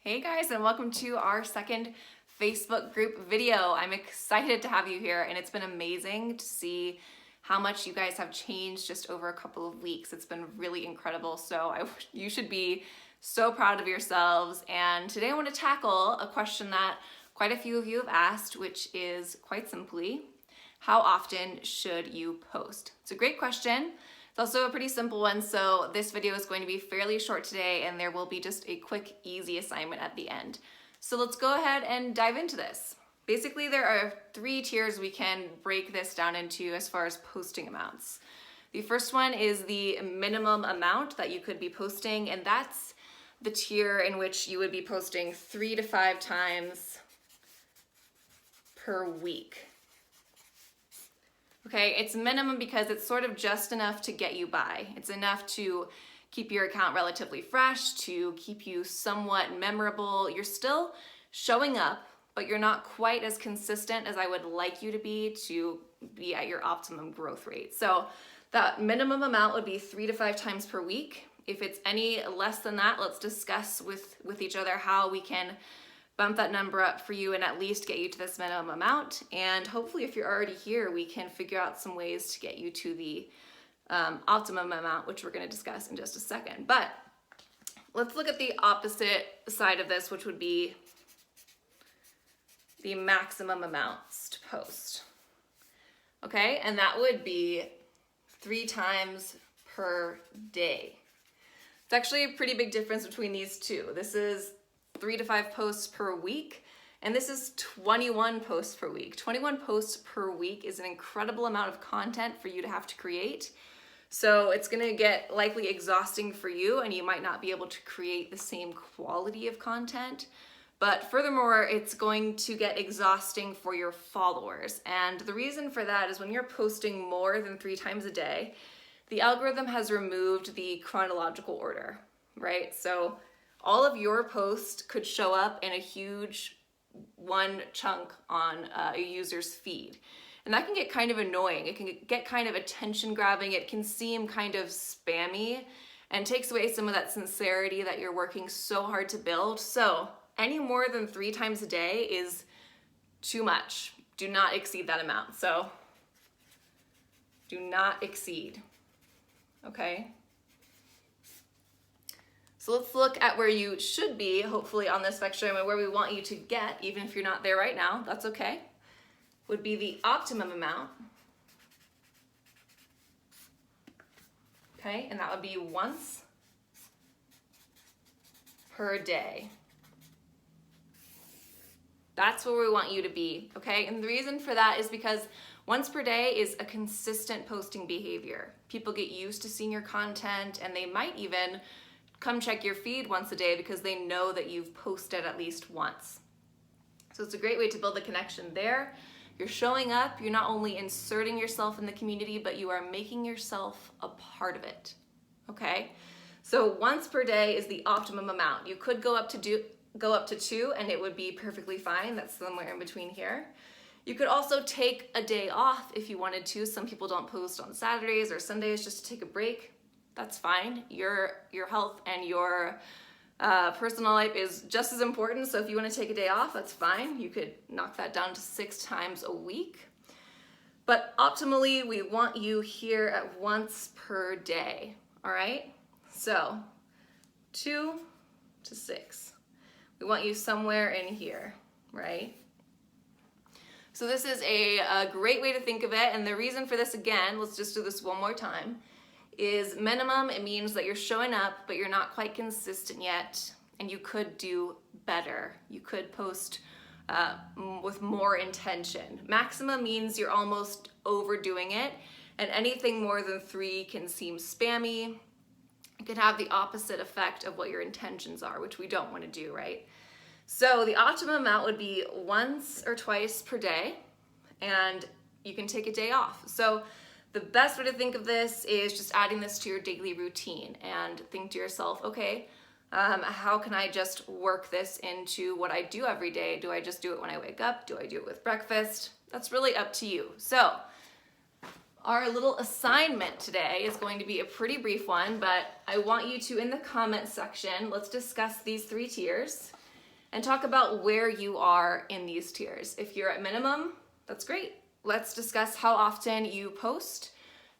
Hey guys, and welcome to our second Facebook group video. I'm excited to have you here, and it's been amazing to see how much you guys have changed just over a couple of weeks. It's been really incredible, so you should be so proud of yourselves. And today I want to tackle a question that quite a few of you have asked, which is quite simply, how often should you post? It's a great question. It's also a pretty simple one, so this video is going to be fairly short today, and there will be just a quick, easy assignment at the end. So let's go ahead and dive into this. Basically, there are 3 tiers we can break this down into as far as posting amounts. The first one is the minimum amount that you could be posting, and that's the tier in which you would be posting 3 to 5 times per week. Okay, it's minimum because it's sort of just enough to get you by. It's enough to keep your account relatively fresh, to keep you somewhat memorable. You're still showing up, but you're not quite as consistent as I would like you to be at your optimum growth rate. So that minimum amount would be 3 to 5 times per week. If it's any less than that, let's discuss with each other how we can bump that number up for you and at least get you to this minimum amount. And hopefully if you're already here, we can figure out some ways to get you to the optimum amount, which we're gonna discuss in just a second. But let's look at the opposite side of this, which would be the maximum amounts to post. Okay, and that would be 3 times per day. It's actually a pretty big difference between these two. This is 3 to 5 posts per week, and this is 21 posts per week. 21 posts per week is an incredible amount of content for you to have to create. So it's gonna get likely exhausting for you, and you might not be able to create the same quality of content. But furthermore, it's going to get exhausting for your followers. And the reason for that is when you're posting more than 3 times a day, the algorithm has removed the chronological order, right? So all of your posts could show up in a huge one chunk on a user's feed. And that can get kind of annoying. It can get kind of attention grabbing. It can seem kind of spammy and takes away some of that sincerity that you're working so hard to build. So any more than 3 times a day is too much. Do not exceed that amount. So do not exceed, okay? So let's look at where you should be, hopefully on this spectrum, and where we want you to get, even if you're not there right now, that's okay, would be the optimum amount. Okay, and that would be once per day. That's where we want you to be, okay? And the reason for that is because once per day is a consistent posting behavior. People get used to seeing your content, and they might even come check your feed once a day because they know that you've posted at least once. So it's a great way to build a connection there. You're showing up, you're not only inserting yourself in the community, but you are making yourself a part of it, okay? So once per day is the optimum amount. You could go up to 2 and it would be perfectly fine. That's somewhere in between here. You could also take a day off if you wanted to. Some people don't post on Saturdays or Sundays just to take a break. That's fine. Your health and your personal life is just as important. So if you want to take a day off, that's fine. You could knock that down to 6 times a week. But optimally, we want you here at once per day. All right? So 2 to 6. We want you somewhere in here, right? So this is a great way to think of it. And the reason for this, again, let's just do this one more time, is minimum. It means that you're showing up, but you're not quite consistent yet, and you could do better. You could post with more intention. Maximum means you're almost overdoing it, and anything more than 3 can seem spammy. It could have the opposite effect of what your intentions are, which we don't want to do, right? So the optimum amount would be once or twice per day, and you can take a day off. So the best way to think of this is just adding this to your daily routine and think to yourself, okay, how can I just work this into what I do every day? Do I just do it when I wake up? Do I do it with breakfast? That's really up to you. So our little assignment today is going to be a pretty brief one, but I want you to, in the comment section, let's discuss these 3 tiers. and talk about where you are in these tiers. If you're at minimum, that's great. Let's discuss how often you post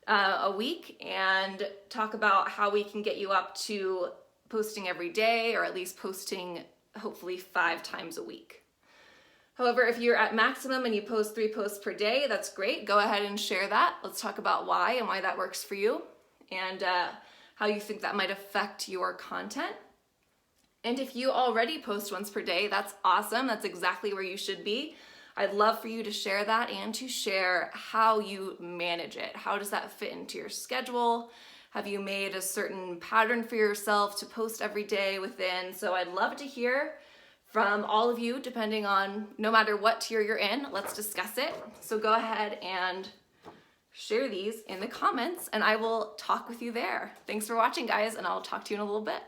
a week and talk about how we can get you up to posting every day, or at least posting hopefully 5 times a week. However, if you're at maximum and you post 3 posts per day, that's great. Go ahead and share that. Let's talk about why and why that works for you, and how you think that might affect your content. And if you already post once per day, that's awesome. That's exactly where you should be. I'd love for you to share that and to share how you manage it. How does that fit into your schedule? Have you made a certain pattern for yourself to post every day within? So I'd love to hear from all of you, depending on no matter what tier you're in. Let's discuss it. So go ahead and share these in the comments, and I will talk with you there. Thanks for watching, guys, and I'll talk to you in a little bit.